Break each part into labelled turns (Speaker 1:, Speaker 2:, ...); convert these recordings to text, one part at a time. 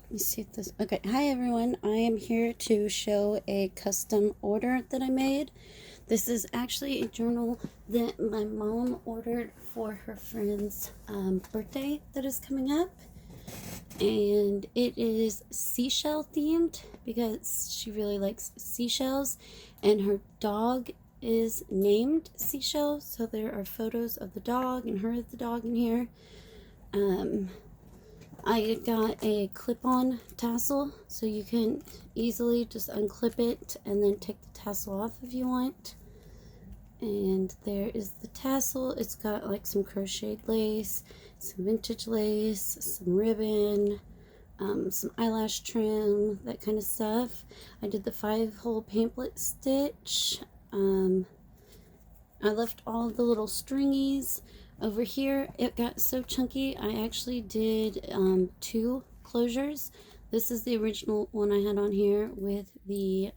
Speaker 1: Let me see if this. Okay, hi everyone. I am here to show a custom order that I made. This is actually a journal that my mom ordered for her friend's birthday that is coming up. And it is seashell themed because she really likes seashells, and her dog is named Seashell. So there are photos of the dog and her the dog in here. I got a clip-on tassel, so you can easily just unclip it and then take the tassel off if you want. And there is the tassel. It's got like some crocheted lace, some vintage lace, some ribbon, some eyelash trim, that kind of stuff. I did the 5-hole pamphlet stitch. I left all the little stringies. Over here, it got so chunky, I actually did 2 closures. This is the original one I had on here with the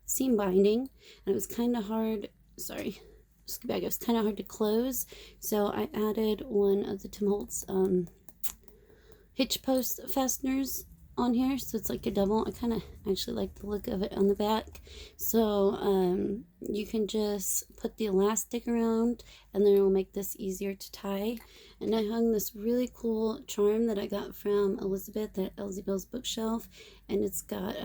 Speaker 1: seam binding, and it was kind of hard, sorry, just back, it was kind of hard to close, so I added one of the Tim Holtz hitch post fasteners on here, so it's like a double. I kind of actually like the look of it on the back. So you can just put the elastic around, and then it'll make this easier to tie. And I hung this really cool charm that I got from Elizabeth at Elsie Bell's bookshelf, and it's got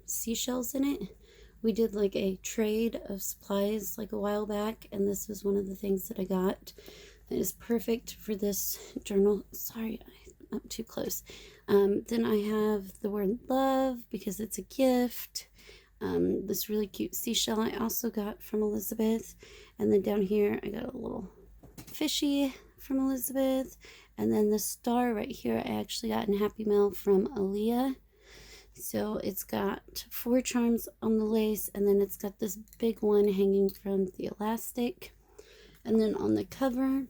Speaker 1: seashells in it. We did like a trade of supplies like a while back, and this was one of the things that I got. It is perfect for this journal. Sorry, I'm too close. Then I have the word love because it's a gift. This really cute seashell I also got from Elizabeth. And then down here I got a little fishy from Elizabeth. And then the star right here I actually got in Happy Mail from Aaliyah. So it's got 4 charms on the lace, and then it's got this big one hanging from the elastic. And then on the cover,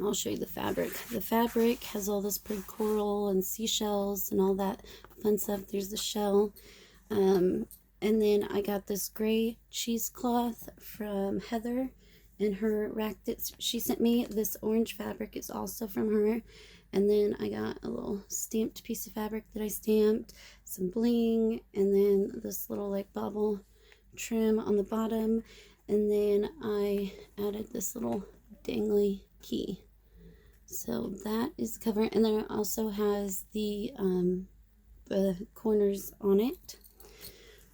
Speaker 1: I'll show you the fabric. The fabric has all this pretty coral and seashells and all that fun stuff. There's the shell. And then I got this gray cheesecloth from Heather and her rack that she sent me. This orange fabric is also from her. And then I got a little stamped piece of fabric that I stamped, some bling, and then this little like bobble trim on the bottom. And then I added this little dangly key. So that is the cover, and then it also has the corners on it.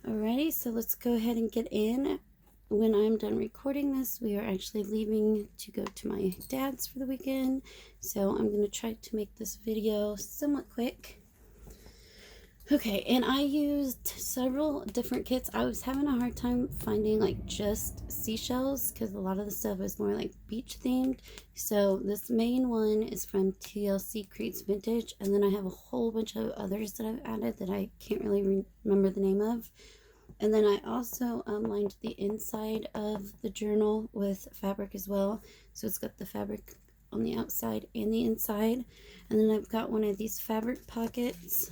Speaker 1: Alrighty, so let's go ahead and get in. When I'm done recording this, we are actually leaving to go to my dad's for the weekend, so I'm going to try to make this video somewhat quick. Okay, and I used several different kits. I was having a hard time finding like just seashells because a lot of the stuff is more like beach themed. So this main one is from TLC Creates Vintage, and then I have a whole bunch of others that I've added that I can't really remember the name of. And then I also lined the inside of the journal with fabric as well. So it's got the fabric on the outside and the inside. And then I've got one of these fabric pockets,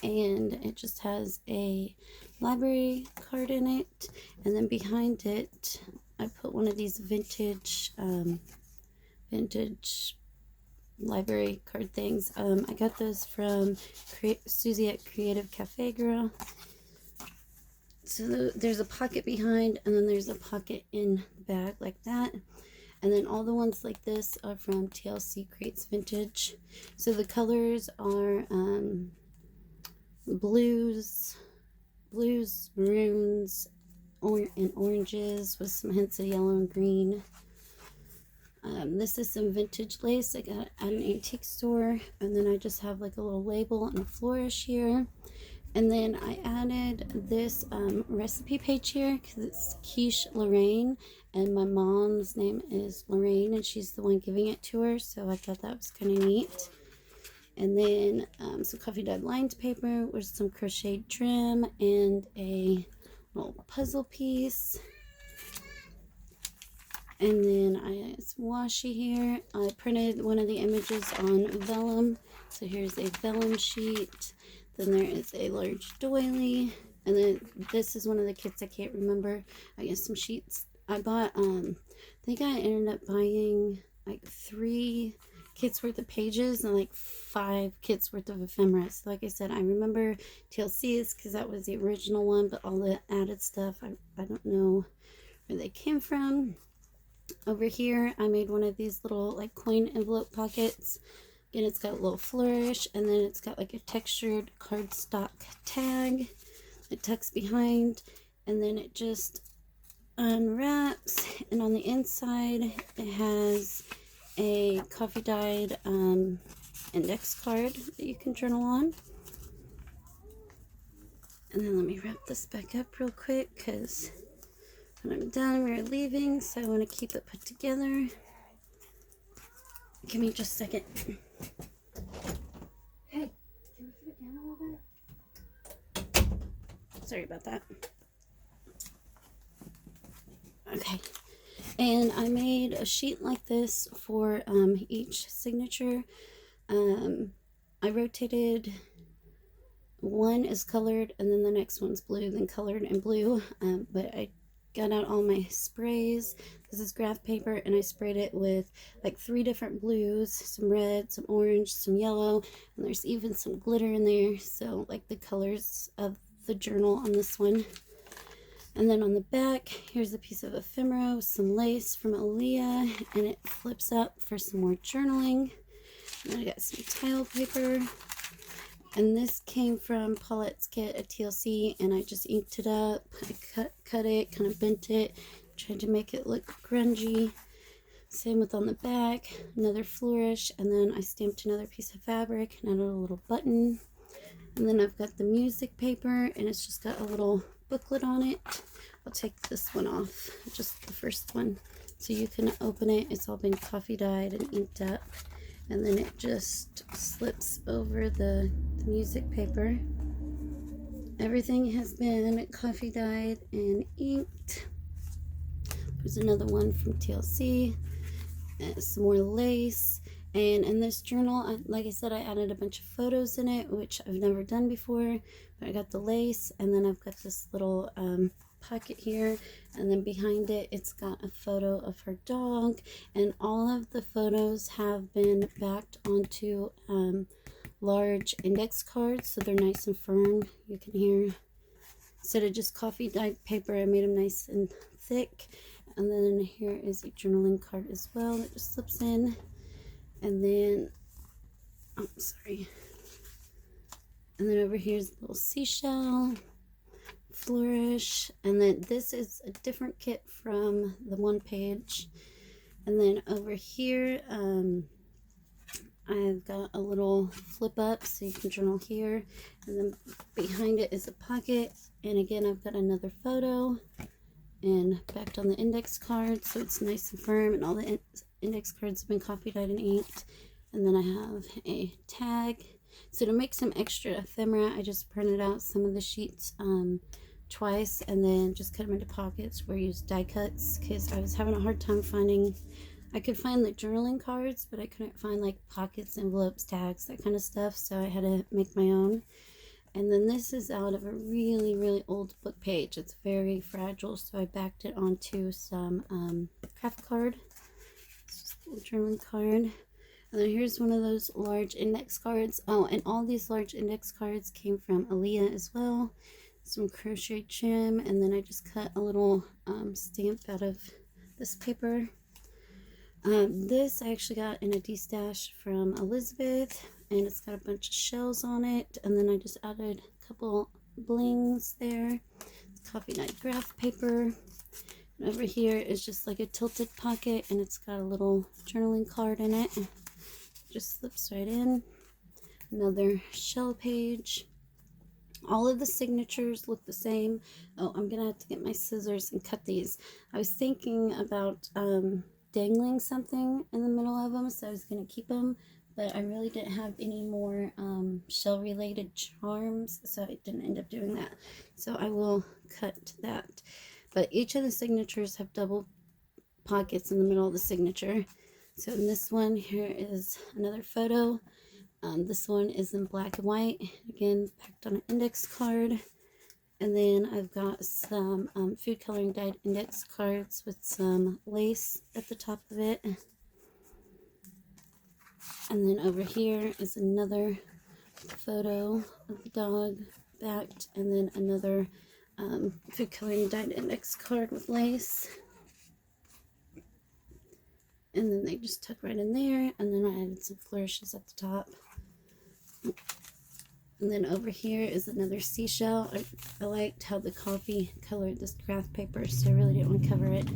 Speaker 1: and it just has a library card in it, and then behind it I put one of these vintage library card things. I got those from Susie at Creative Cafe Girl. So there's a pocket behind, and then there's a pocket in the bag like that. And then all the ones like this are from TLC Creates Vintage. So the colors are blues, maroons, and oranges with some hints of yellow and green. This is some vintage lace I got at an antique store, and then I just have like a little label and a flourish here. And then I added this recipe page here because it's Quiche Lorraine, and my mom's name is Lorraine, and she's the one giving it to her, so I thought that was kind of neat. And then some coffee dyed lined paper with some crocheted trim and a little puzzle piece. And then I got some washi here. I printed one of the images on vellum. So here's a vellum sheet. Then there is a large doily. And then this is one of the kits I can't remember. I guess some sheets. I bought, I think I ended up buying like 3 kits worth of pages and like 5 kits worth of ephemera. So like I said, I remember TLC's because that was the original one, but all the added stuff, I don't know where they came from. Over here, I made one of these little like coin envelope pockets. Again, it's got a little flourish, and then it's got like a textured cardstock tag that tucks behind, and then it just unwraps, and on the inside it has a coffee dyed index card that you can journal on. And then let me wrap this back up real quick because when I'm done we're leaving, so I want to keep it put together. Give me just a second. Hey, can we keep it down a little bit? Sorry about that. Okay, and I made a sheet like this for each signature. I rotated, one is colored and then the next one's blue, then colored and blue, but I got out all my sprays. This is graph paper, and I sprayed it with like 3 different blues, some red, some orange, some yellow, and there's even some glitter in there, so like the colors of the journal on this one. And then on the back, here's a piece of ephemera with some lace from Aaliyah, and it flips up for some more journaling. And then I got some tile paper, and this came from Paulette's kit at TLC, and I just inked it up. I cut it, kind of bent it, tried to make it look grungy. Same with on the back, another flourish, and then I stamped another piece of fabric and added a little button. And then I've got the music paper, and it's just got a little booklet on it. I'll take this one off, just the first one, so you can open it. It's all been coffee dyed and inked up, and then it just slips over the music paper. Everything has been coffee dyed and inked. There's another one from TLC, and some more lace. And in this journal, like I said, I added a bunch of photos in it, which I've never done before. But I got the lace, and then I've got this little pocket here, and then behind it, it's got a photo of her dog. And all of the photos have been backed onto large index cards, so they're nice and firm. You can hear, instead of just coffee dyed paper, I made them nice and thick. And then here is a journaling card as well that just slips in. And then, oh, sorry. And then over here's a little seashell, flourish. And then this is a different kit from the one page. And then over here, I've got a little flip up so you can journal here. And then behind it is a pocket. And again, I've got another photo and backed on the index card, so it's nice and firm, and all the index cards have been coffee dyed and inked. And then I have a tag. So to make some extra ephemera, I just printed out some of the sheets twice, and then just cut them into pockets where I used die cuts, because I was having a hard time finding, I could find the journaling cards, but I couldn't find like pockets, envelopes, tags, that kind of stuff, so I had to make my own. And then this is out of a really, really old book page. It's very fragile, so I backed it onto some craft card. It's just a little journaling card. And then here's one of those large index cards. Oh, and all these large index cards came from Aaliyah as well. Some crochet trim, and then I just cut a little stamp out of this paper. This I actually got in a D-stash from Elizabeth, and it's got a bunch of shells on it, and then I just added a couple blings there. It's coffee dyed graph paper. And over here is just like a tilted pocket, and it's got a little journaling card in it. Just slips right in. Another shell page. All of the signatures look the same. Oh, I'm gonna have to get my scissors and cut these. I was thinking about dangling something in the middle of them, so I was gonna keep them, but I really didn't have any more shell related charms, so I didn't end up doing that. So I will cut that. But each of the signatures have double pockets in the middle of the signature. So in this one, here is another photo. This one is in black and white, again packed on an index card. And then I've got some food coloring dyed index cards with some lace at the top of it. And then over here is another photo of the dog backed, and then another food coloring dyed index card with lace. And then they just tuck right in there, and then I added some flourishes at the top. And then over here is another seashell. I liked how the coffee colored this craft paper, so I really didn't want to cover it.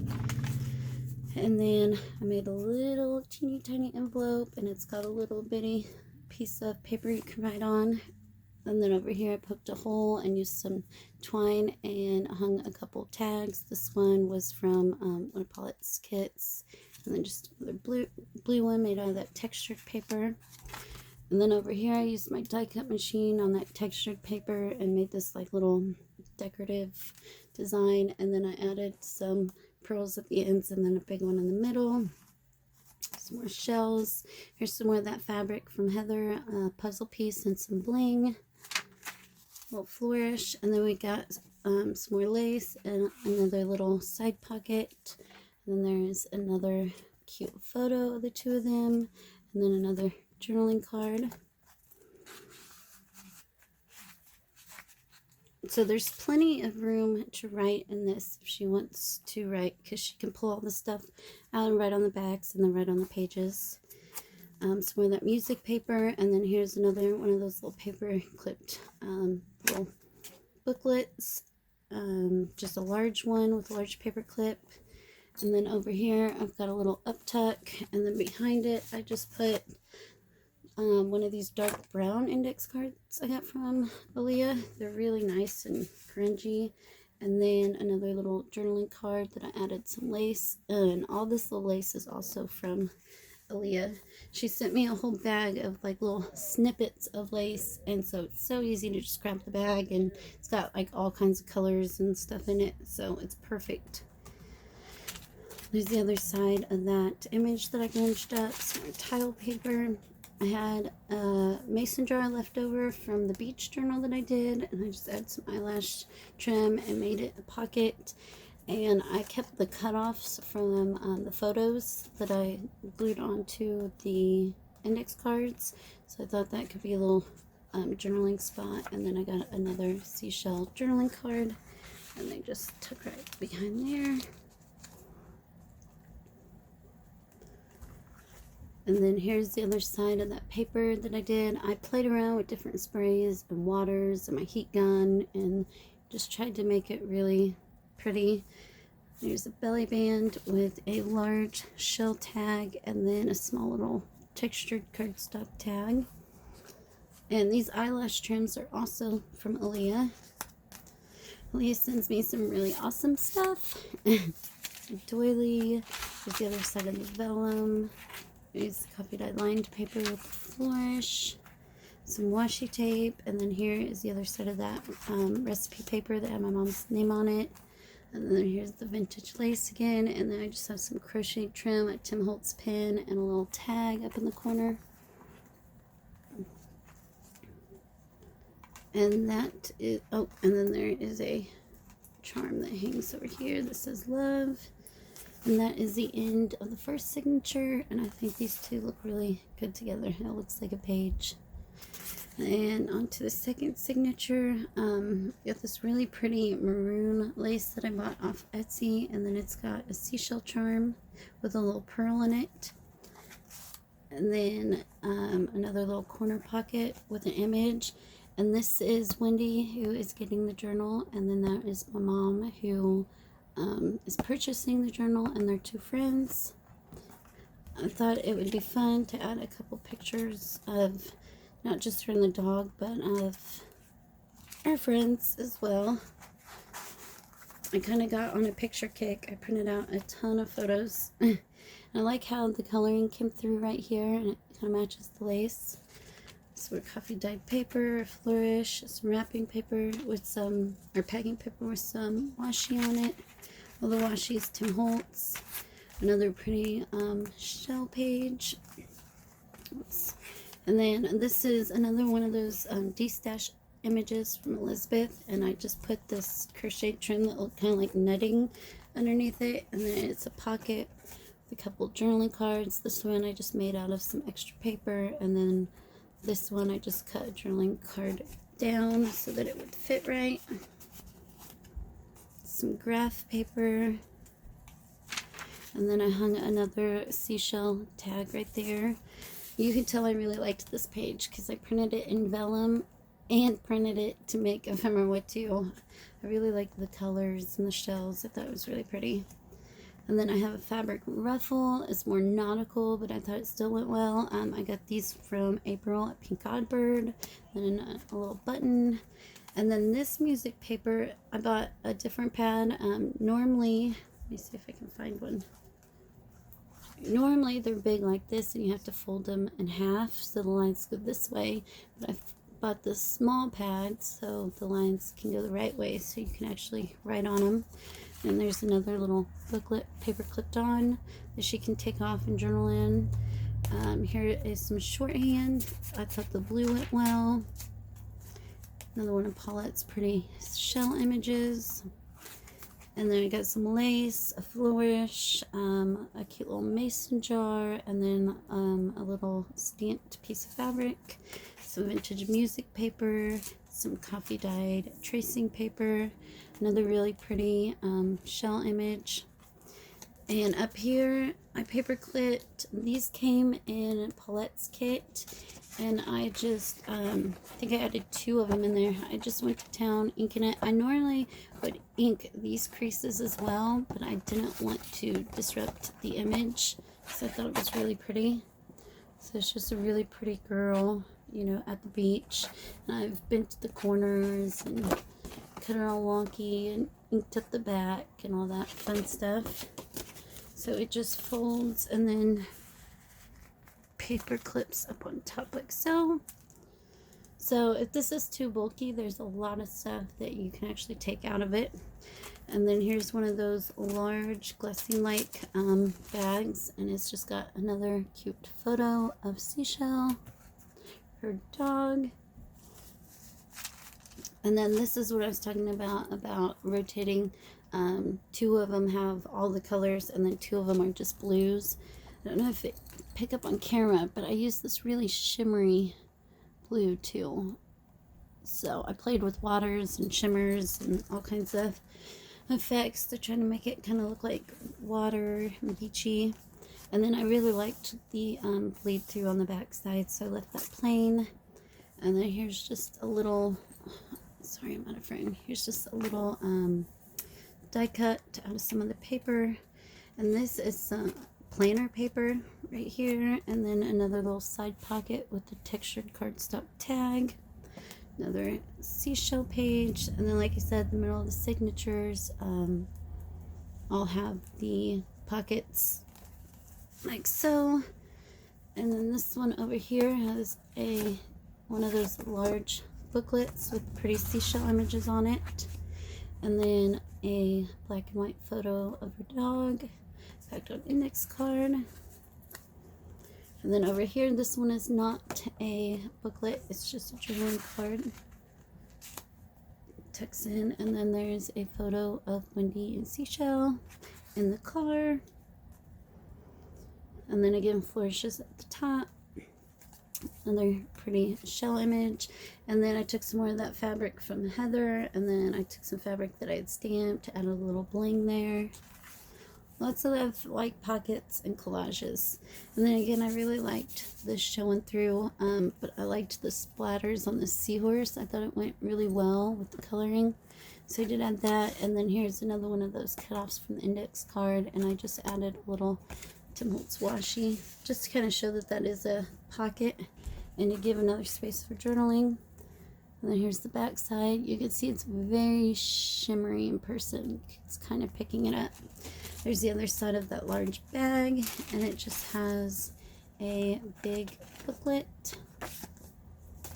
Speaker 1: And then I made a little teeny tiny envelope, and it's got a little bitty piece of paper you can write on. And then over here I poked a hole and used some twine and hung a couple tags. This one was from one of Paulette's kits, and then just another blue one made out of that textured paper. And then over here I used my die cut machine on that textured paper and made this like little decorative design. And then I added some pearls at the ends and then a big one in the middle. Some more shells. Here's some more of that fabric from Heather, a puzzle piece and some bling. A little flourish. And then we got some more lace and another little side pocket. And then there's another cute photo of the two of them. And then another journaling card. So there's plenty of room to write in this if she wants to write, because she can pull all the stuff out and write on the backs and then write on the pages. Some more of that music paper, and then here's another one of those little paper clipped little booklets. Just a large one with a large paper clip. And then over here I've got a little uptuck, and then behind it I just put one of these dark brown index cards I got from Aaliyah. They're really nice and grungy. And then another little journaling card that I added some lace, and all this little lace is also from Aaliyah. She sent me a whole bag of like little snippets of lace, and so it's so easy to just grab the bag, and it's got like all kinds of colors and stuff in it, so it's perfect. There's the other side of that image that I grunged up, some more tile paper. I had a mason jar left over from the beach journal that I did, and I just added some eyelash trim and made it a pocket. And I kept the cutoffs from the photos that I glued onto the index cards, so I thought that could be a little journaling spot. And then I got another seashell journaling card, and they just tuck right behind there. And then here's the other side of that paper that I did. I played around with different sprays and waters and my heat gun and just tried to make it really pretty. There's a belly band with a large shell tag and then a small little textured cardstock tag. And these eyelash trims are also from Aaliyah. Aaliyah sends me some really awesome stuff. Doily. There's the other side of the vellum. There's coffee dyed lined paper with flourish, some washi tape, and then here is the other side of that recipe paper that had my mom's name on it. And then here's the vintage lace again, and then I just have some crochet trim, a Tim Holtz pin, and a little tag up in the corner. And that is, oh, and then there is a charm that hangs over here that says love. And that is the end of the first signature, and I think these two look really good together. It looks like a page. And on to the second signature. Got this really pretty maroon lace that I bought off Etsy, and then it's got a seashell charm with a little pearl in it. And then another little corner pocket with an image. And this is Wendy, who is getting the journal, and then that is my mom, who is purchasing the journal, and their two friends. I thought it would be fun to add a couple pictures of not just her and the dog, but of our friends as well. I kind of got on a picture kick. I printed out a ton of photos. I like how the coloring came through right here, and it kind of matches the lace. So we're coffee dyed paper, a flourish, some wrapping paper with some, or packing paper with some washi on it. All the washi is Tim Holtz. Another pretty shell page. Oops. And then this is another one of those de-stash images from Elizabeth, and I just put this crochet trim that looked kind of like netting underneath it, and then it's a pocket a couple journaling cards. This one I just made out of some extra paper, and then this one I just cut a journaling card down so that it would fit right. Some graph paper, and then I hung another seashell tag right there. You can tell I really liked this page because I printed it in vellum and printed it to make ephemera wood too. I really liked the colors and the shells. I thought it was really pretty. And then I have a fabric ruffle. It's more nautical, but I thought it still went well. I got these from April at Pink Godbird. Then a little button. And then this music paper, I bought a different pad. Normally, let me see if I can find one. Normally they're big like this and you have to fold them in half so the lines go this way, but I bought this small pad so the lines can go the right way so you can actually write on them. And there's another little booklet paper clipped on that she can take off and journal in. Here is some shorthand. I thought the blue went well. Another one of Paulette's pretty shell images. And then I got some lace, a flourish, a cute little mason jar, and then a little stamped piece of fabric, some vintage music paper, some coffee dyed tracing paper, another really pretty shell image. And up here, I paper clipped. These came in Paulette's kit, and I just think I added 2 of them in there. I just went to town inking it. I normally would ink these creases as well, but I didn't want to disrupt the image, so I thought it was really pretty. So it's just a really pretty girl, you know, at the beach. And I've bent the corners and cut her all wonky and inked up the back and all that fun stuff. So it just folds and then paper clips up on top like so. So if this is too bulky, there's a lot of stuff that you can actually take out of it. And then here's one of those large glassine-like bags, and it's just got another cute photo of Seashell, her dog. And then this is what I was talking about rotating. 2 of them have all the colors, and then 2 of them are just blues. I don't know if it pick up on camera, but I used this really shimmery blue too. So I played with waters and shimmers and all kinds of effects to try to make it kind of look like water and beachy. And then I really liked the bleed through on the back side, so I left that plain. And then here's just a little, sorry I'm out of frame, here's just a little die cut out of some of the paper. And this is some planner paper right here, and then another little side pocket with the textured cardstock tag, another seashell page, and then like I said, the middle of the signatures I'll have the pockets like so. And then this one over here has one of those large booklets with pretty seashell images on it, and then a black and white photo of her dog packed on index card. And then over here, this one is not a booklet, it's just a journaling card. Tucks in, and then there's a photo of Wendy and Seashell in the car. And then again, flourishes at the top. Another pretty shell image. And then I took some more of that fabric from Heather, and then I took some fabric that I had stamped, added a little bling there. Lots of like pockets and collages. And then again, I really liked this showing through, but I liked the splatters on the seahorse. I thought it went really well with the coloring, so I did add that. And then here's another one of those cutoffs from the index card, and I just added a little Tim Holtz washi just to kind of show that that is a pocket and to give another space for journaling. And then here's the back side. You can see it's very shimmery in person. It's kind of picking it up. There's the other side of that large bag, and it just has a big booklet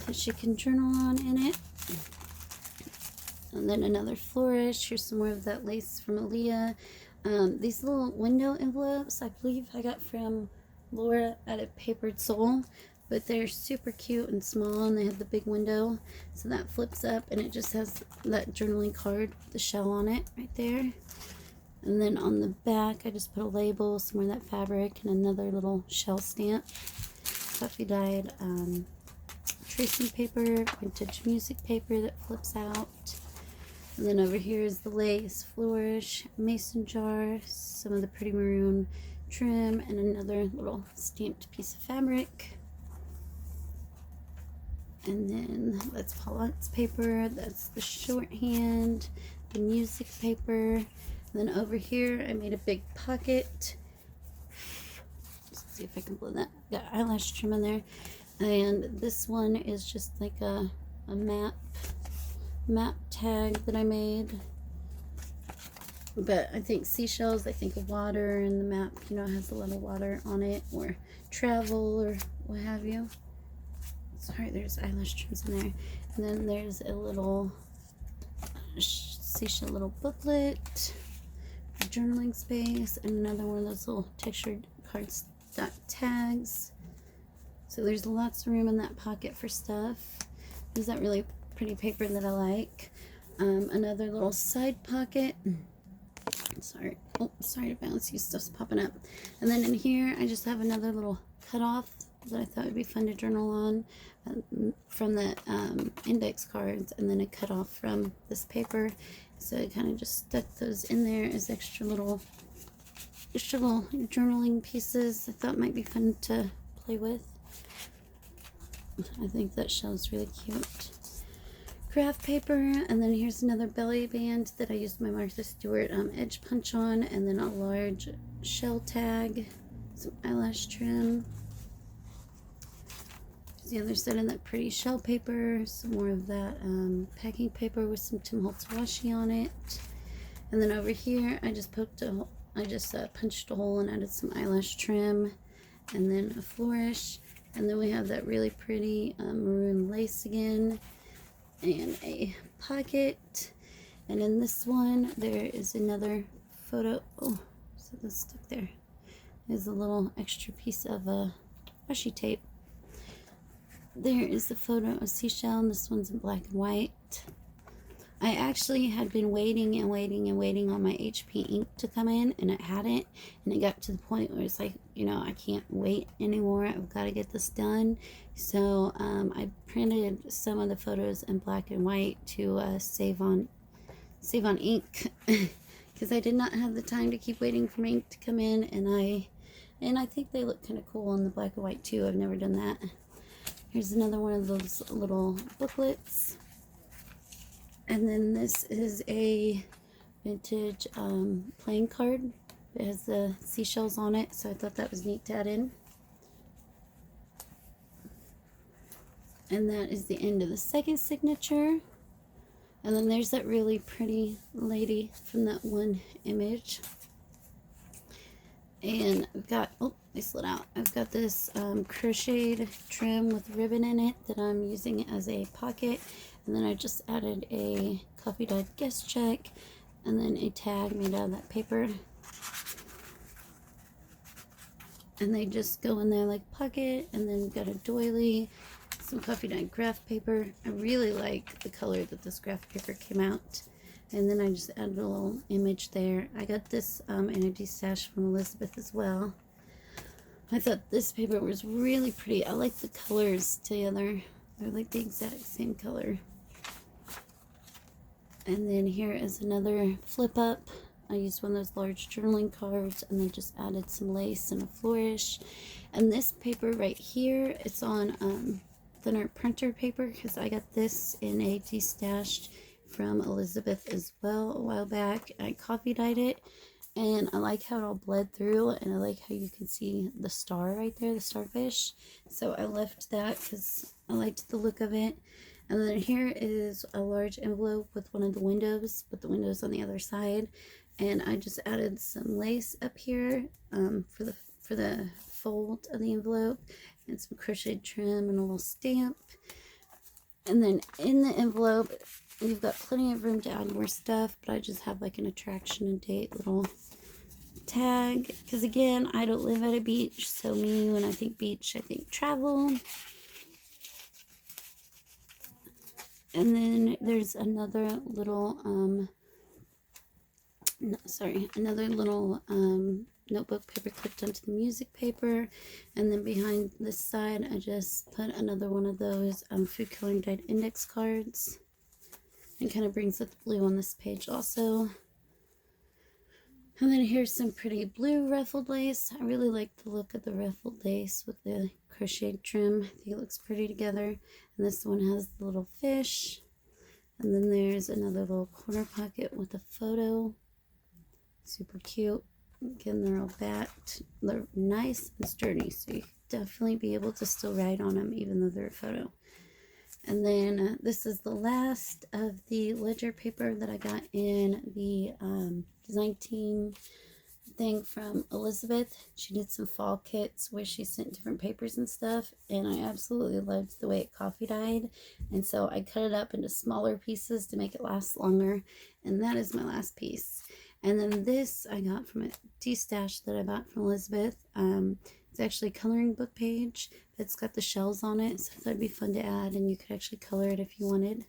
Speaker 1: that she can journal on in it. And then another flourish. Here's some more of that lace from Aaliyah. These little window envelopes, I believe I got from Laura at a Papered Soul, but they're super cute and small, and they have the big window, so that flips up and it just has that journaling card with the shell on it right there. And then on the back, I just put a label, some more of that fabric, and another little shell stamp. Coffee dyed tracing paper, vintage music paper that flips out. And then over here is the lace, flourish, mason jar, some of the pretty maroon trim, and another little stamped piece of fabric. And then that's Paulette's paper, that's the shorthand, the music paper. And then over here I made a big pocket. Let's see if I can blow that. Got eyelash trim in there. And this one is just like a map tag that I made. But I think seashells, I think of water, and the map, you know, has a little water on it, or travel, or what have you. Sorry, there's eyelash trims in there. And then there's a little seashell little booklet, journaling space, and another one of those little textured cardstock tags. So there's lots of room in that pocket for stuff. There's that really pretty paper that I like. Another little side pocket. Sorry. Oh, sorry to bounce. You stuff's popping up. And then in here, I just have another little cutoff that I thought would be fun to journal on from the index cards, and then a cut off from this paper. So I kind of just stuck those in there as extra little journaling pieces I thought might be fun to play with. I think that shell's really cute. Craft paper, and then here's another belly band that I used my Martha Stewart edge punch on, and then a large shell tag, some eyelash trim. The other side of that pretty shell paper, some more of that packing paper with some Tim Holtz washi on it. And then over here, I just punched a hole and added some eyelash trim, and then a flourish. And then we have that really pretty maroon lace again, and a pocket. And in this one, there is another photo. Oh, so that's stuck there. There's a little extra piece of washi tape. There is the photo of Seashell, and this one's in black and white. I actually had been waiting and waiting and waiting on my HP ink to come in, and it hadn't. And it got to the point where it's like, you know, I can't wait anymore. I've got to get this done. So I printed some of the photos in black and white to save on ink, because I did not have the time to keep waiting for my ink to come in. And I think they look kind of cool on the black and white too. I've never done that. Here's another one of those little booklets. And then this is a vintage playing card. It has the seashells on it, so I thought that was neat to add in. And that is the end of the second signature. And then there's that really pretty lady from that one image. And I've got, oh, they slid out. I've got this crocheted trim with ribbon in it that I'm using as a pocket. And then I just added a coffee dyed guest check, and then a tag made out of that paper. And they just go in there like pocket. And then we've got a doily, some coffee dyed graph paper. I really like the color that this graph paper came out. And then I just added a little image there. I got this energy stash from Elizabeth as well. I thought this paper was really pretty. I like the colors together. They're like the exact same color. And then here is another flip up. I used one of those large journaling cards, and then just added some lace and a flourish. And this paper right here, it's on thinner printer paper, because I got this in a destashed from Elizabeth as well a while back. I coffee dyed it, and I like how it all bled through, and I like how you can see the star right there, the starfish. So I left that because I liked the look of it. And then here is a large envelope with one of the windows, but the window's on the other side. And I just added some lace up here for the fold of the envelope, and some crocheted trim and a little stamp. And then in the envelope, you've got plenty of room to add more stuff, but I just have like an attraction and date little tag, because again, I don't live at a beach, so me, when I think beach, I think travel. And then there's another little sorry, another little notebook paper clipped onto the music paper. And then behind this side, I just put another one of those food coloring dyed index cards. And kind of brings up the blue on this page also. And then here's some pretty blue ruffled lace. I really like the look of the ruffled lace with the crocheted trim. I think it looks pretty together. And this one has the little fish. And then there's another little corner pocket with a photo. Super cute. Again, they're all backed. They're nice and sturdy, so you can definitely be able to still write on them even though they're a photo. And then this is the last of the ledger paper that I got in the design team thing from Elizabeth. She did some fall kits where she sent different papers and stuff, and I absolutely loved the way it coffee dyed. And so I cut it up into smaller pieces to make it last longer, and that is my last piece. And then this I got from a D-stash that I bought from Elizabeth. It's actually a coloring book page. It's got the shells on it, so that'd be fun to add, and you could actually color it if you wanted.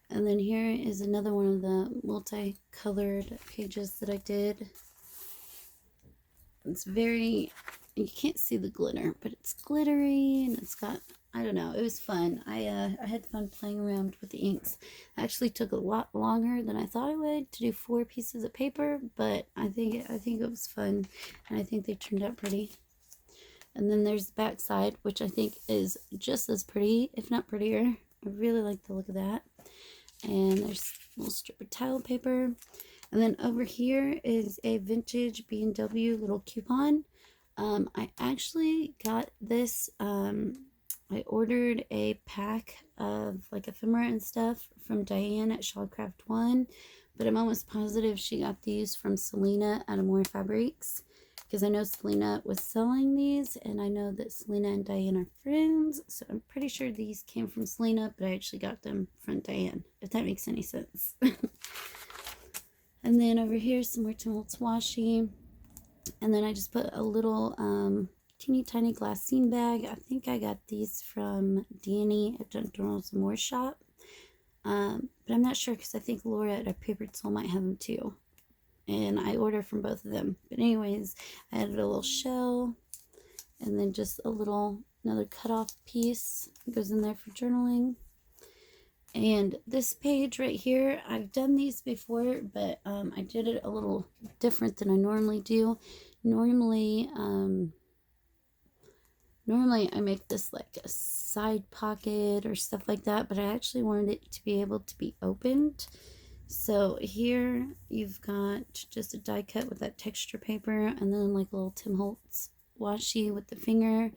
Speaker 1: And then here is another one of the multicolored pages that I did. It's very, you can't see the glitter, but it's glittery, and it's got, I don't know, it was fun. I had fun playing around with the inks. It actually took a lot longer than I thought it would to do 4 pieces of paper, but I think it was fun, and I think they turned out pretty. And then there's the back side, which I think is just as pretty, if not prettier. I really like the look of that. And there's a little strip of tile paper. And then over here is a vintage B&W little coupon. I actually got this, I ordered a pack of like ephemera and stuff from Diane at Pt1, but I'm almost positive she got these from Selena at Amore Fabrics, because I know Selena was selling these, and I know that Selena and Diane are friends, so I'm pretty sure these came from Selena, but I actually got them from Diane, if that makes any sense. And then over here, some more Tim Holtz washi, and then I just put a little teeny tiny glassine bag. I think I got these from Danny at Donald's Moore shop, but I'm not sure, because I think Laura at a Paper Soul might have them too. And I ordered from both of them. But anyways, I added a little shell, and then just another cut off piece goes in there for journaling. And this page right here, I've done these before, but I did it a little different than I normally do. Normally I make this like a side pocket or stuff like that, but I actually wanted it to be able to be opened. So here you've got just a die cut with that texture paper, and then like a little Tim Holtz washi with the finger.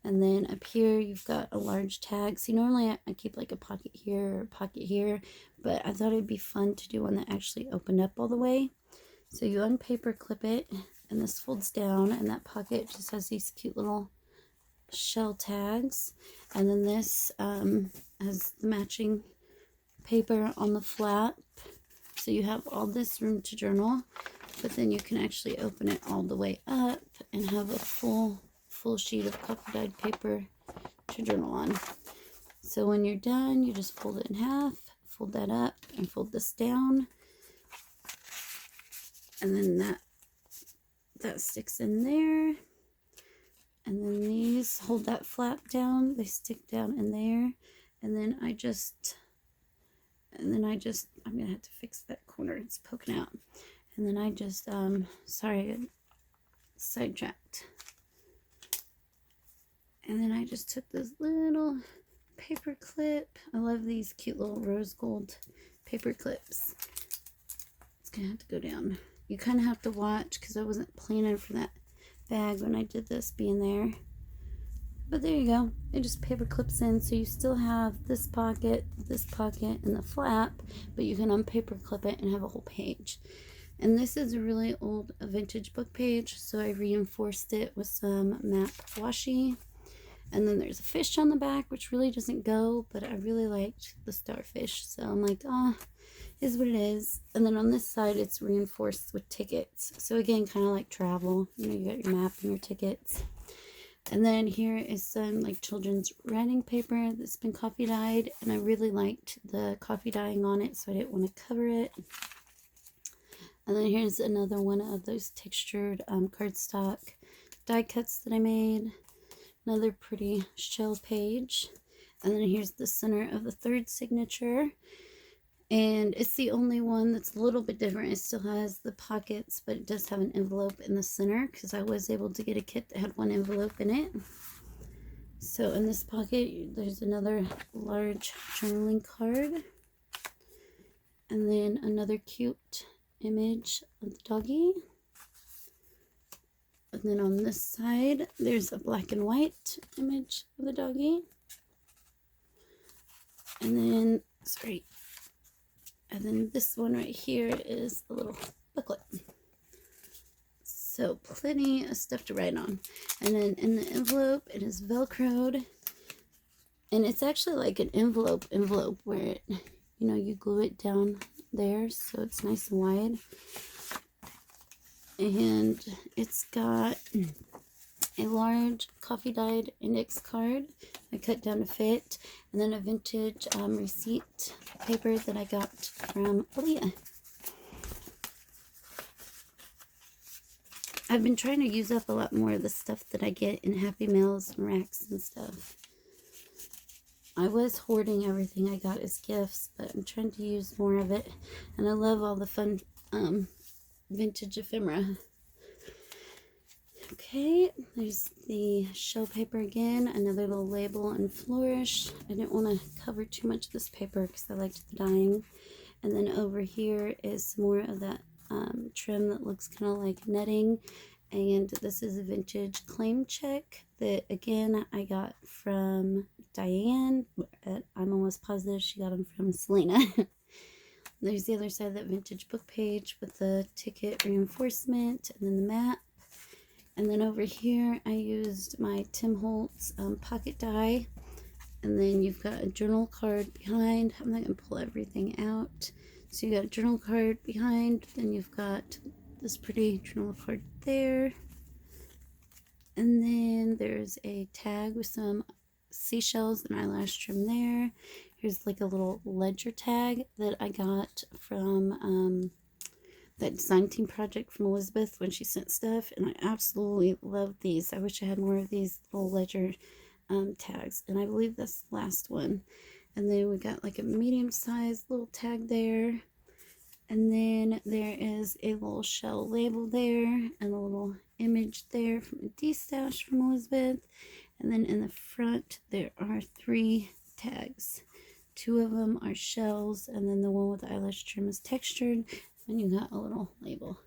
Speaker 1: And then up here you've got a large tag. See, normally I keep like a pocket here or a pocket here, but I thought it'd be fun to do one that actually opened up all the way. So you unpaper clip it, and this folds down, and that pocket just has these cute little shell tags. And then this has the matching paper on the flap, so you have all this room to journal, but then you can actually open it all the way up and have a full sheet of coffee dyed paper to journal on. So when you're done, you just fold it in half, fold that up, and fold this down, and then that sticks in there. And then these hold that flap down, they stick down in there. And then I'm gonna have to fix that corner, it's poking out. And then I just sorry, I got sidetracked. And then I just took this little paper clip. I love these cute little rose gold paper clips. It's gonna have to go down. You kind of have to watch, because I wasn't planning for that bag when I did this being there. But there you go. It just paper clips in, so you still have this pocket, and the flap, but you can unpaper clip it and have a whole page. And this is a really old vintage book page, so I reinforced it with some matte washi. And then there's a fish on the back, which really doesn't go, but I really liked the starfish, so I'm like, is what it is. And then on this side, it's reinforced with tickets. So again, kind of like travel. You know, you got your map and your tickets. And then here is some like children's writing paper that's been coffee dyed, and I really liked the coffee dyeing on it, so I didn't want to cover it. And then here's another one of those textured cardstock die cuts that I made. Another pretty shell page. And then here's the center of the third signature. And it's the only one that's a little bit different. It still has the pockets, but it does have an envelope in the center because I was able to get a kit that had one envelope in it. So in this pocket, there's another large journaling card. And then another cute image of the doggy. And then on this side, there's a black and white image of the doggy. And then, sorry. And then this one right here is a little booklet. So plenty of stuff to write on. And then in the envelope, it is Velcroed. And it's actually like an envelope where it, you know, you glue it down there so it's nice and wide. And it's got a large coffee dyed index card I cut down to fit, and then a vintage receipt paper that I got from Leah. I've been trying to use up a lot more of the stuff that I get in Happy Meals and racks and stuff. I was hoarding everything I got as gifts, but I'm trying to use more of it, and I love all the fun vintage ephemera. Okay, there's the shell paper again, another little label and flourish. I didn't want to cover too much of this paper because I liked the dyeing. And then over here is some more of that trim that looks kind of like netting. And this is a vintage claim check that, again, I got from Diane. I'm almost positive she got them from Selena. There's the other side of that vintage book page with the ticket reinforcement and then the map. And then over here, I used my Tim Holtz pocket die. And then you've got a journal card behind. I'm not going to pull everything out. So you got a journal card behind. Then you've got this pretty journal card there. And then there's a tag with some seashells and eyelash trim there. Here's like a little ledger tag that I got from that design team project from Elizabeth when she sent stuff, and I absolutely love these. I wish I had more of these little ledger tags, and I believe that's the last one. And then we got like a medium-sized little tag there, and then there is a little shell label there and a little image there from a D-stash from Elizabeth. And then in the front there are 3 tags. 2 of them are shells, and then the one with the eyelash trim is textured. And you got a little label.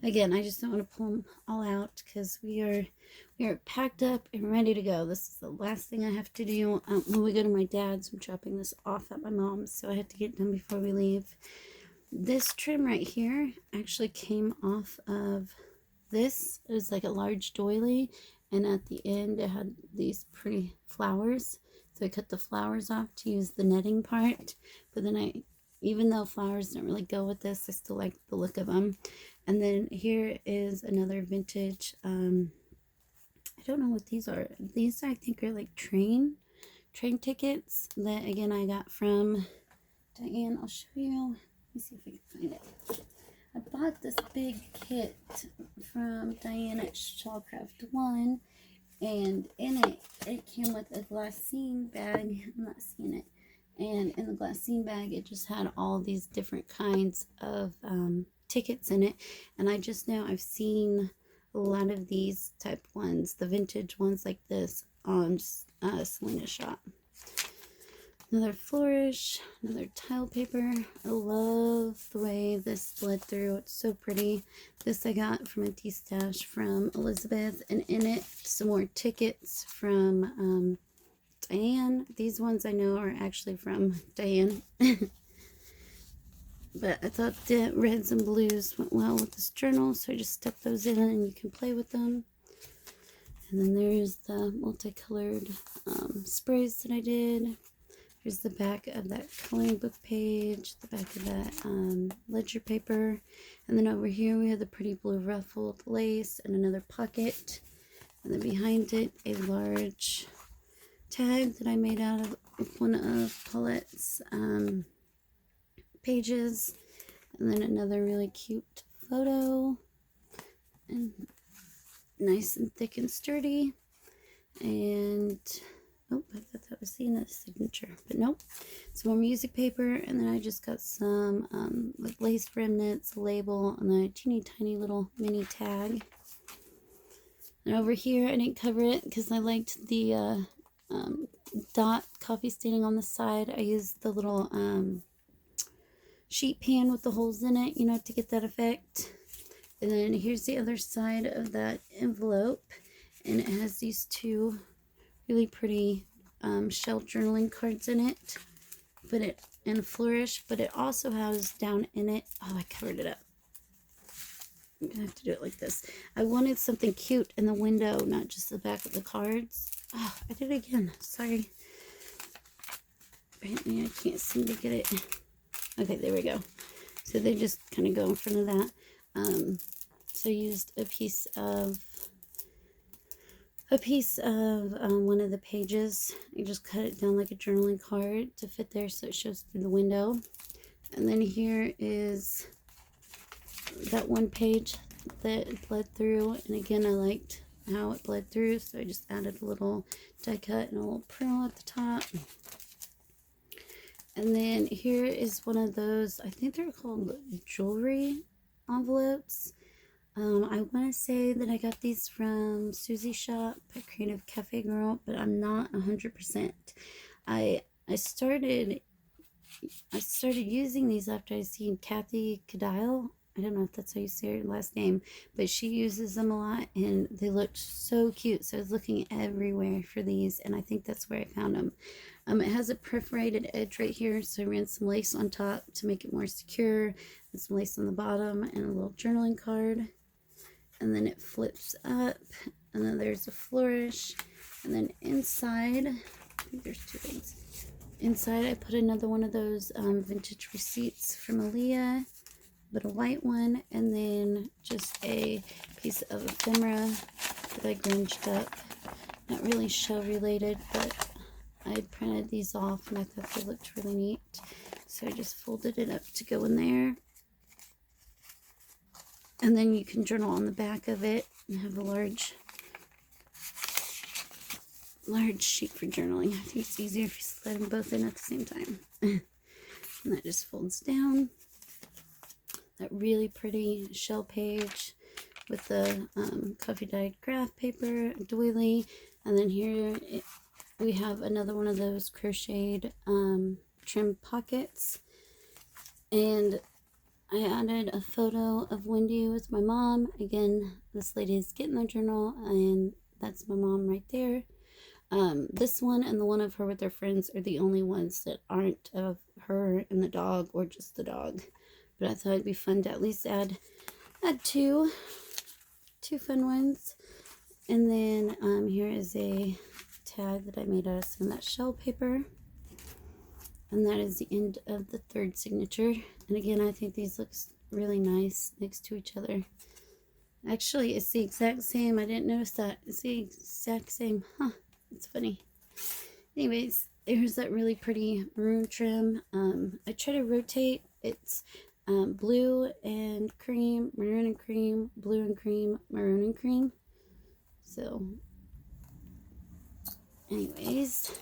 Speaker 1: Again, I just don't want to pull them all out because we are packed up and ready to go. This is the last thing I have to do when we go to my dad's. I'm dropping this off at my mom's, so I have to get it done before we leave. This trim right here actually came off of this. It was like a large doily, and at the end it had these pretty flowers. So I cut the flowers off to use the netting part, but then even though flowers don't really go with this, I still like the look of them. And then here is another vintage, I don't know what these are. These I think are like train tickets that, again, I got from Diane. I'll show you. Let me see if I can find it. I bought this big kit from Diane at Pt1, and in it, it came with a glassine bag. I'm not seeing it. And in the glassine bag, it just had all these different kinds of tickets in it. And I just know I've seen a lot of these type ones, the vintage ones like this, on Selena's shop. Another flourish, another tile paper. I love the way this bled through. It's so pretty. This I got from a D-stash from Elizabeth, and in it, some more tickets from Diane. These ones I know are actually from Diane. But I thought the reds and blues went well with this journal, so I just stuck those in and you can play with them. And then there's the multicolored sprays that I did. Here's the back of that coloring book page, the back of that ledger paper. And then over here we have the pretty blue ruffled lace and another pocket. And then behind it, a large tag that I made out of one of Paulette's pages. And then another really cute photo. And nice and thick and sturdy. And oh, I thought that was the end of the signature, but nope. Some more music paper, and then I just got some like lace remnants, a label, and then a teeny tiny little mini tag. And over here, I didn't cover it because I liked the dot coffee staining on the side. I used the little sheet pan with the holes in it, you know, to get that effect. And then here's the other side of that envelope, and it has these two really pretty shell journaling cards in it, but it and a flourish, but it also has down in it, oh, I covered it up. I'm gonna have to do it like this. I wanted something cute in the window, not just the back of the cards. Oh, I did it again. Sorry. Apparently I can't seem to get it. Okay, there we go. So they just kind of go in front of that. So I used a piece of one of the pages. I just cut it down like a journaling card to fit there so it shows through the window. And then here is that one page that bled through, and again I liked how it bled through, so I just added a little die cut and a little pearl at the top. And then here is one of those, I think they're called jewelry envelopes. I want to say that I got these from Susie's shop at Creative Cafe Girl, but I'm not 100%. I started using these after I seen Kathy Cadile. I don't know if that's how you say her last name, but she uses them a lot, and they looked so cute. So I was looking everywhere for these, and I think that's where I found them. It has a perforated edge right here, so I ran some lace on top to make it more secure, and some lace on the bottom, and a little journaling card. And then it flips up, and then there's a flourish, and then inside, I think there's two things. Inside, I put another one of those vintage receipts from Aaliyah, but a white one, and then just a piece of ephemera that I grunged up. Not really shell related, but I printed these off and I thought they looked really neat, so I just folded it up to go in there. And then you can journal on the back of it and have a large sheet for journaling. I think it's easier if you slide them both in at the same time. And that just folds down. That really pretty shell page with the coffee dyed graph paper, doily. And then here we have another one of those crocheted trim pockets. And I added a photo of Wendy with my mom. Again, this lady is getting the journal, and that's my mom right there. This one and the one of her with her friends are the only ones that aren't of her and the dog, or just the dog. But I thought it'd be fun to at least add two fun ones. And then here is a tag that I made out of some of that shell paper. And that is the end of the third signature. And again, I think these look really nice next to each other. Actually, it's the exact same. I didn't notice that. It's the exact same. Huh. It's funny. Anyways, here's that really pretty maroon trim. I try to rotate. It's blue and cream, maroon and cream, blue and cream, maroon and cream. So, anyways,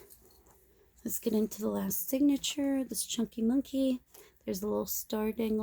Speaker 1: let's get into the last signature. This chunky monkey. There's a little star dangle